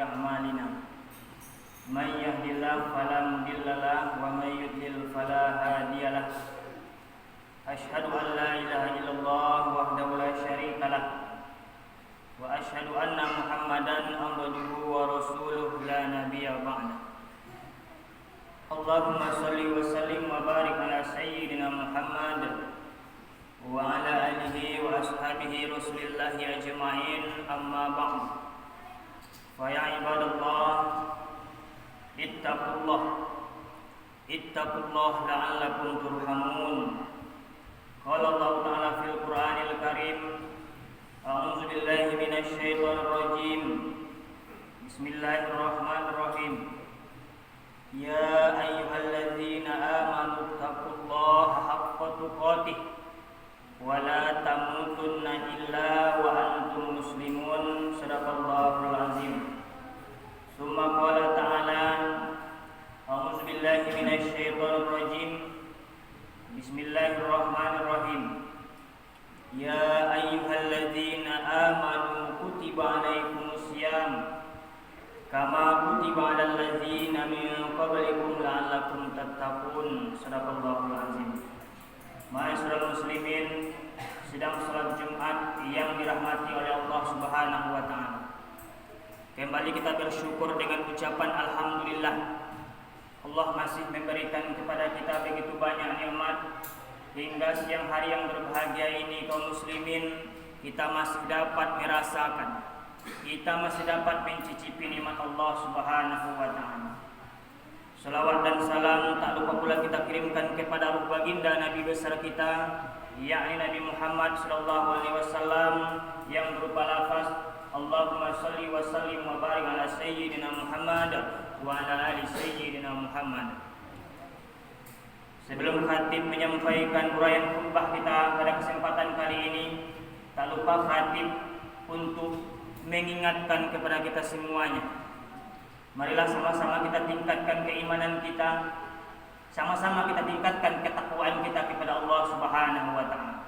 أعمالنا من يهد الله فلا مضل له ومن يضلل فلا هادي له أشهد أن لا إله إلا الله وحده لا شريك له وأشهد أن محمدا عبده ورسوله لا نبي بعده اللهم صل وسلم وبارك على سيدنا محمد وعلى آله وأصحابه رسول الله أجمعين أما بعد فيا عباد الله اتقوا الله لعلكم ترحمون قال الله تعالى في القرآن الكريم أعوذ بالله من الشيطان الرجيم بسم الله الرحمن الرحيم يا أيها الذين آمنوا اتقوا الله حق تقاته ولا تموتن إلا وأنتم مسلمون صدق الله العظيم ثم قال تعالى أعوذ بالله من الشيطان الرجيم بسم الله الرحمن الرحيم يا أيها الذين آمنوا كتب عليكم الصيام كما كتب على الذين من قبلكم لعلكم تتقون صدق الله العظيم. Ma'asyiral muslimin, sedang salat Jumat yang dirahmati oleh Allah Subhanahu wa taala. Kembali kita bersyukur dengan ucapan alhamdulillah. Allah masih memberikan kepada kita begitu banyak nikmat hingga siang hari yang berbahagia ini kaum muslimin kita masih dapat merasakan, kita masih dapat mencicipi nikmat Allah Subhanahu wa taala. Salawat dan salam tak lupa pula kita kirimkan kepada ruh baginda Nabi besar kita, yakni Nabi Muhammad sallallahu alaihi wasallam yang berupa lafaz Allahumma shalli wa sallim wa barik ala sayyidina Muhammad wa ala ali sayyidina Muhammad. Sebelum khatib menyampaikan uraian khutbah kita pada kesempatan kali ini, tak lupa khatib untuk mengingatkan kepada kita semuanya. Marilah sama-sama kita tingkatkan keimanan kita, sama-sama kita tingkatkan ketakwaan kita kepada Allah Subhanahu wa taala.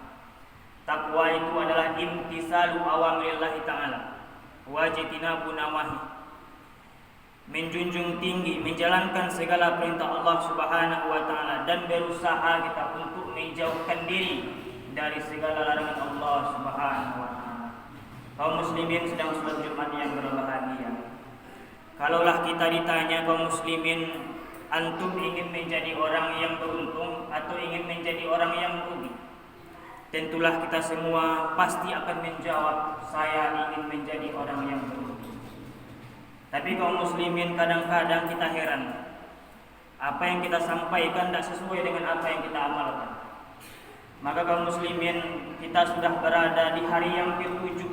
Takwa itu adalah imtisalu awamirillah taala wa jitinabu nawahi. Menjunjung tinggi, menjalankan segala perintah Allah Subhanahu wa taala dan berusaha kita untuk menjauhkan diri dari segala larangan Allah Subhanahu wa taala. Kaum muslimin sedang salat Jumat yang berbahagia. Kalaulah kita ditanya kaum muslimin, antum ingin menjadi orang yang beruntung atau ingin menjadi orang yang merugi? Tentulah kita semua pasti akan menjawab, saya ingin menjadi orang yang merugi. Tapi kaum muslimin kadang-kadang kita heran, apa yang kita sampaikan tidak sesuai dengan apa yang kita amalkan. Maka kaum muslimin, kita sudah berada di hari yang ke-7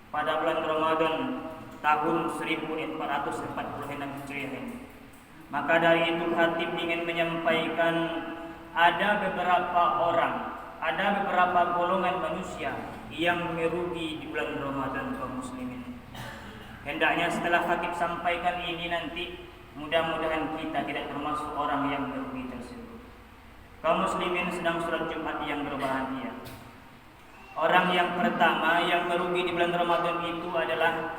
pada bulan Ramadan tahun 1446 Hijriah ini. Maka dari itu khatib ingin menyampaikan ada beberapa golongan manusia yang merugi di bulan Ramadan kaum muslimin. Hendaknya setelah khatib sampaikan ini nanti mudah-mudahan kita tidak termasuk orang yang merugi tersebut. Kaum muslimin sedang salat Jumat yang berbahagia. Orang yang pertama yang merugi di bulan Ramadan itu adalah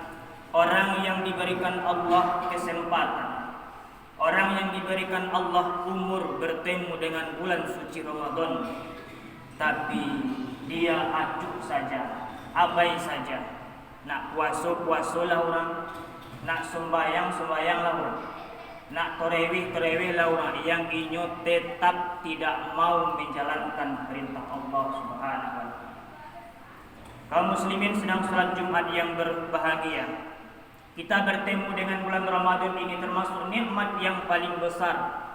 orang yang diberikan Allah kesempatan, orang yang diberikan Allah umur bertemu dengan bulan suci Ramadan, tapi dia acuh saja, abai saja. Nak puasa-puasalah orang, nak sembahyang-sembahyanglah orang, nak tarawih-tarawihlah orang, yang inyo tetap tidak mau menjalankan perintah Allah Subhanahu wa taala. Kaum muslimin sedang salat Jumat yang berbahagia. Kita bertemu dengan bulan Ramadan ini termasuk nikmat yang paling besar.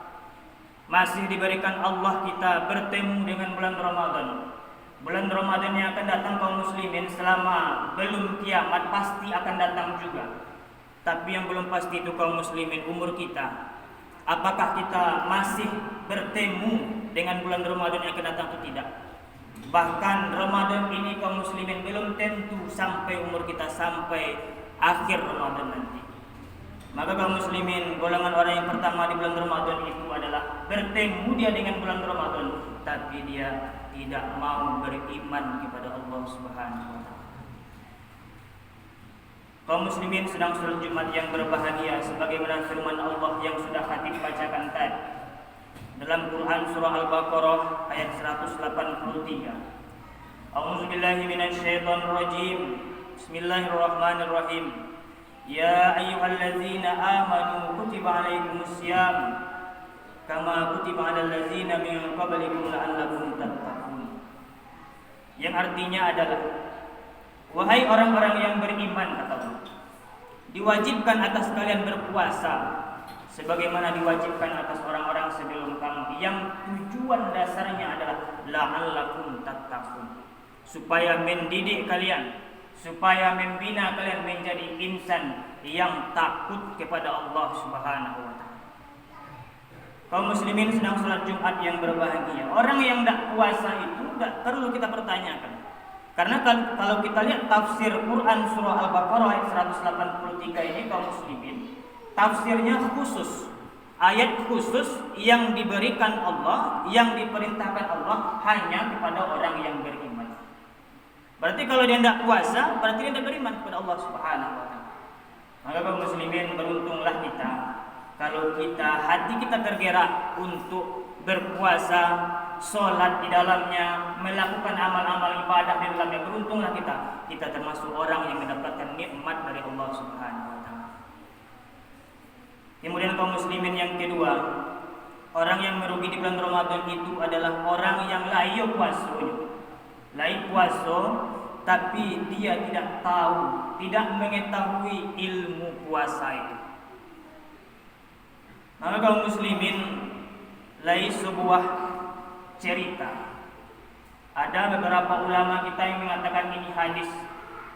Masih diberikan Allah kita bertemu dengan bulan Ramadan. Bulan Ramadan yang akan datang kaum muslimin selama belum kiamat pasti akan datang juga. Tapi yang belum pasti itu kaum muslimin umur kita. Apakah kita masih bertemu dengan bulan Ramadan yang akan datang atau tidak? Bahkan Ramadan ini kaum muslimin belum tentu sampai umur kita sampai akhir Ramadan nanti. Maka kaum muslimin, golongan orang yang pertama di bulan Ramadan itu adalah bertemu dia dengan bulan Ramadan, tapi dia tidak mau beriman kepada Allah Subhanahu wa taala. Kaum muslimin sedang salat Jumat yang berbahagia sebagaimana firman Allah yang sudah khatib bacakan tadi dalam Quran surah Al-Baqarah ayat 183. A'udzubillahi minasyaitonir rajim. Bismillahirrahmanirrahim. Ya ayyuhallazina amanu kutiba alaikumusiyam kama kutiba alal ladzina min qablikum la'allakum tattaqun. Yang artinya adalah, wahai orang-orang yang beriman, kata Allah, diwajibkan atas kalian berpuasa sebagaimana diwajibkan atas orang-orang sebelum kamu, yang tujuan dasarnya adalah la'allakum tattaqun, supaya mendidik kalian, supaya membina kalian menjadi insan yang takut kepada Allah Subhanahu wa taala. Kaum muslimin sedang salat Jumat yang berbahagia. Orang yang tidak puasa itu tidak perlu kita pertanyakan. Karena kalau kita lihat tafsir Quran surah Al-Baqarah ayat 183 ini, kaum muslimin, tafsirnya khusus. Ayat khusus yang diberikan Allah, yang diperintahkan Allah hanya kepada orang yang beriman. Berarti kalau dia tidak puasa, berarti dia tidak beriman kepada Allah Subhanahu wa taala. Maka kaum muslimin, beruntunglah kita kalau hati kita tergerak untuk berpuasa, sholat di dalamnya, melakukan amal-amal ibadah di dalamnya. Beruntunglah kita termasuk orang yang mendapatkan nikmat dari Allah Subhanahu wa taala. Kemudian kaum muslimin yang kedua, orang yang merugi di bulan Ramadan itu adalah orang yang layu puasa, tapi dia tidak tahu, tidak mengetahui ilmu puasa itu. Maka kaum muslimin, sebuah cerita. Ada beberapa ulama kita yang mengatakan ini hadis,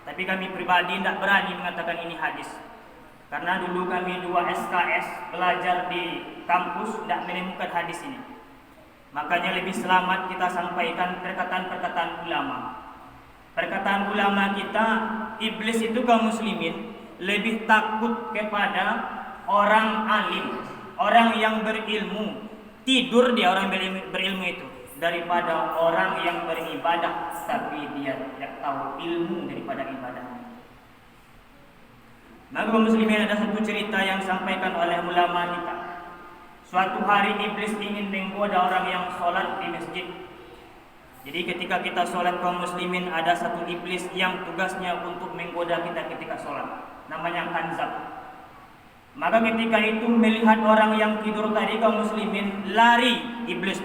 tapi kami pribadi tidak berani mengatakan ini hadis. Karena dulu kami 2 SKS belajar di kampus tidak menemukan hadis ini. Makanya lebih selamat kita sampaikan perkataan-perkataan ulama. Perkataan ulama kita, iblis itu kaum muslimin lebih takut kepada orang alim, orang yang berilmu. Tidur dia orang berilmu itu daripada orang yang beribadah tapi dia tidak tahu ilmu daripada ibadahnya. Maka kaum muslimin, ada satu cerita yang disampaikan oleh ulama kita. Suatu hari iblis ingin menggoda orang yang sholat di masjid. Jadi ketika kita sholat kaum muslimin, ada satu iblis yang tugasnya untuk menggoda kita ketika sholat, namanya Kanzab. Maka ketika itu melihat orang yang tidur tadi, kaum muslimin, lari iblis.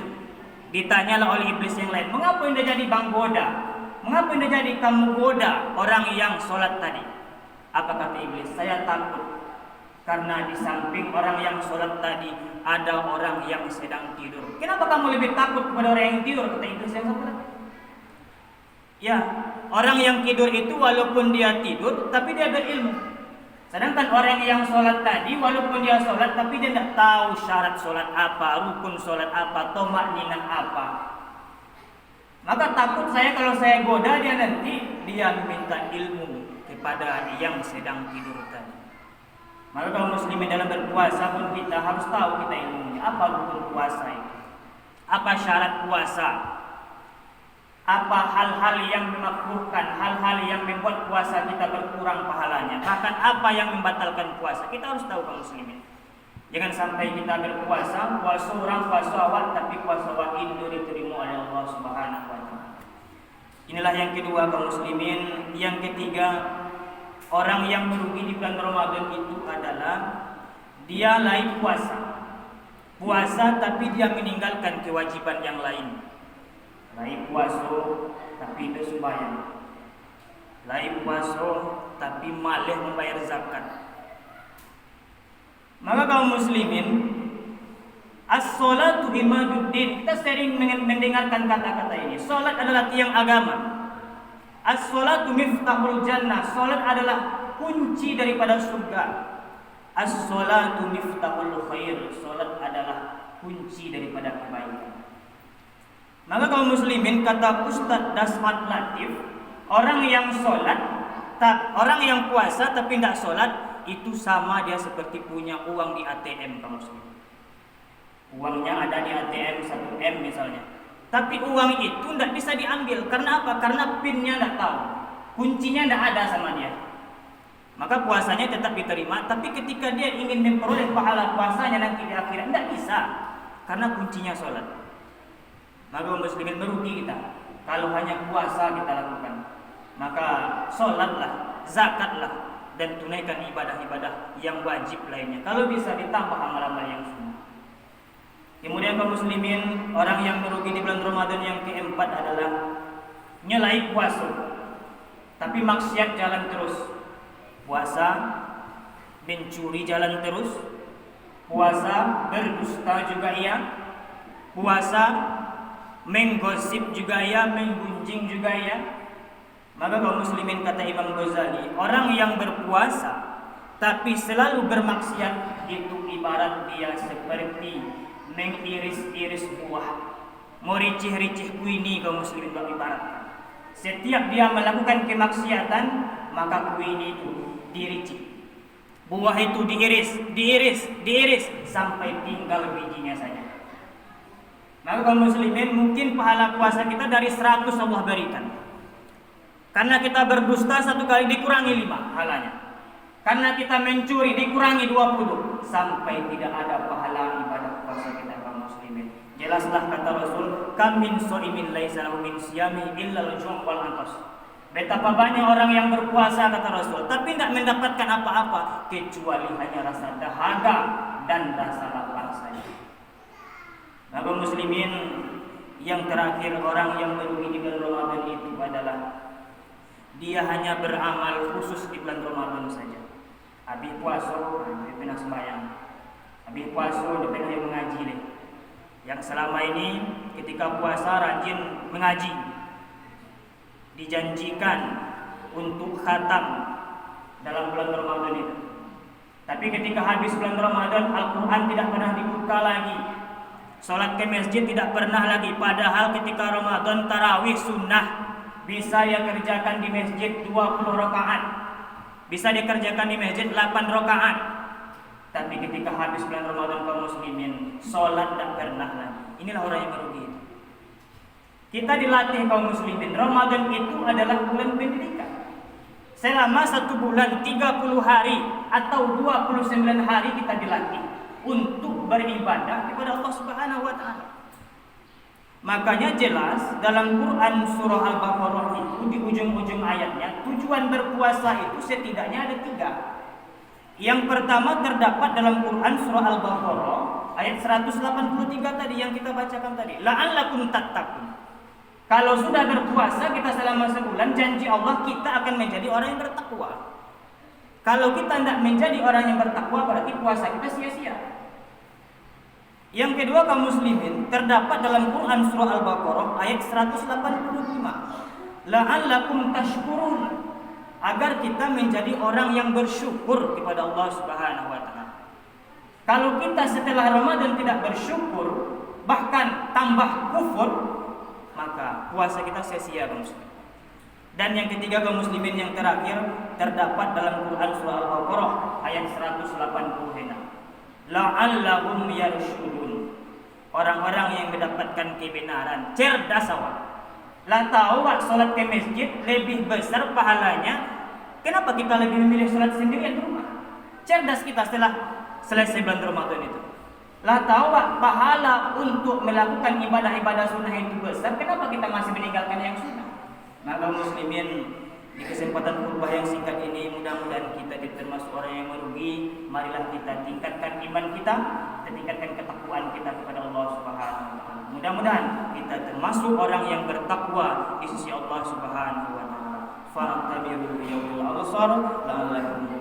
Ditanyalah oleh iblis yang lain, mengapa anda jadi bang goda? Mengapa anda jadi kamu goda orang yang sholat tadi? Apa kata iblis? Saya takut karena di samping orang yang sholat tadi ada orang yang sedang tidur. Kenapa kamu lebih takut kepada orang yang tidur? Kata iblis yang satu tadi. Ya, orang yang tidur itu walaupun dia tidur tapi dia berilmu. Sedangkan orang yang sholat tadi, walaupun dia sholat, tapi dia tidak tahu syarat sholat apa, rukun sholat apa, tomakninah apa. Maka takut saya kalau saya goda dia nanti, dia meminta ilmu kepada yang sedang tidur tadi. Maka kalau muslimin dalam berpuasa pun kita harus tahu kita ilmunya. Apa rukun puasa itu? Apa syarat puasa? Apa hal-hal yang memakruhkan, hal-hal yang membuat puasa kita berkurang pahalanya, bahkan apa yang membatalkan puasa. Kita harus tahu kaum muslimin. Jangan sampai kita berpuasa, puasa orang, puasa awak, tapi puasa awak itu diterima oleh Allah Subhanahu wa taala. Inilah yang kedua kaum muslimin. Yang ketiga, orang yang merugi di bulan Ramadan itu adalah dia lain puasa tapi dia meninggalkan kewajiban yang lain. Lain puasa tapi itu sembahyang. Lain puasa tapi malah membayar zakat. Maka kaum muslimin, as-salatu imaduddin. Kita sering mendengarkan kata-kata ini. Salat adalah tiang agama. As-salatu miftahul jannah. Salat adalah kunci daripada surga. As-salatu miftahul khair. Salat adalah kunci daripada kebaikan. Maka kaum muslimin, kata Ustaz Dasmat Latif, orang yang puasa tapi tidak sholat itu sama dia seperti punya uang di ATM kaum muslimin. Uangnya ada di ATM 1M misalnya, tapi uang itu tidak bisa diambil. Karena apa? Karena pinnya tidak tahu, kuncinya tidak ada sama dia. maka puasanya tetap diterima. Tapi ketika dia ingin memperoleh pahala puasanya nanti di akhirat, tidak bisa, karena kuncinya sholat. Maka kaum muslimin, merugi kita kalau hanya puasa kita lakukan. Maka sholatlah, zakatlah, dan tunaikan ibadah-ibadah yang wajib lainnya. Kalau bisa ditambah amal-amal yang sunnah. Kemudian kaum muslimin, orang yang merugi di bulan Ramadan yang keempat adalah nyelai puasa, tapi maksiat jalan terus. Puasa mencuri jalan terus, puasa berdusta juga ia, puasa menggosip juga ia, menggunjing juga ia. Maka kaum muslimin, kata Imam Ghazali, orang yang berpuasa tapi selalu bermaksiat itu ibarat dia seperti mengiris-iris buah, mericih-ricih kuini. Kaum muslimin, ibaratkan setiap dia melakukan kemaksiatan, maka kuini itu diricih, buah itu diiris sampai tinggal bijinya saja. Maka kaum muslimin, mungkin pahala puasa kita dari 100 Allah berikan. Karena kita berdusta 1 kali dikurangi 5 pahalanya. Karena kita mencuri dikurangi 20, sampai tidak ada pahala ibadah puasa kita kaum muslimin. Jelaslah kata Rasul, kam min shaimin laisa lahu min siyami illa al-ju' wal 'atash. Betapa banyak orang yang berpuasa, kata Rasul, tapi tidak mendapatkan apa-apa kecuali hanya rasa dahaga dan rasa lapar saja. Nah, kaum muslimin, yang terakhir orang yang merugi di bulan Ramadan itu adalah dia hanya beramal khusus di bulan Ramadan saja. Habis puasa, dia pernah sembahyang. Habis puasa, dia pernah mengaji deh. Yang selama ini ketika puasa rajin mengaji, dijanjikan untuk khatam dalam bulan Ramadan itu. Tapi ketika habis bulan Ramadan, Al-Quran tidak pernah dibuka lagi, sholat ke masjid tidak pernah lagi. Padahal ketika Ramadan tarawih sunnah, bisa dia kerjakan di masjid 20 rakaat, bisa dikerjakan di masjid 8 rakaat. Tapi ketika habis bulan Ramadan kaum muslimin, sholat tak pernah lagi. Inilah orang yang merugi itu. Kita dilatih kaum muslimin, Ramadan itu adalah bulan pendidikan. Selama 1 bulan 30 hari atau 29 hari kita dilatih untuk beribadah kepada Allah Subhanahu wa taala. Makanya jelas dalam Quran surah Al-Baqarah itu di ujung-ujung ayatnya, tujuan berpuasa itu setidaknya ada 3. Yang pertama terdapat dalam Quran surah Al-Baqarah ayat 183 tadi yang kita bacakan tadi, la'allakum tattaqun. Kalau sudah berpuasa kita selama sebulan, janji Allah kita akan menjadi orang yang bertakwa. Kalau kita tidak menjadi orang yang bertakwa, berarti puasa kita sia-sia. Yang kedua kaum muslimin, terdapat dalam Quran surah Al-Baqarah ayat 185, la'allakum tashkurun, agar kita menjadi orang yang bersyukur kepada Allah Subhanahu wa taala. Kalau kita setelah Ramadan tidak bersyukur, bahkan tambah kufur, maka puasa kita sia-sia kaum muslimin. Dan yang ketiga kaum muslimin, yang terakhir terdapat dalam Quran surah Al-Baqarah ayat 186, la'allahum yarshudun, orang-orang yang mendapatkan kebenaran, cerdas awak. Lah tahu wak salat ke masjid lebih besar pahalanya, kenapa kita lebih memilih salat sendirian di rumah? Cerdas kita setelah selesai bulan Ramadan itu. Lah tahu wak pahala untuk melakukan ibadah-ibadah sunnah itu besar, kenapa kita masih meninggalkan yang sunnah? Maka muslimin, di kesempatan khutbah yang singkat ini, mudah-mudahan kita termasuk orang yang merugi. Marilah kita tingkatkan iman kita tingkatkan ketakwaan kita kepada Allah Subhanahu wa taala. Mudah-mudahan kita termasuk orang yang bertakwa di sisi Allah Subhanahu wa taala. Fa'tabiru yaumil absar la'allakum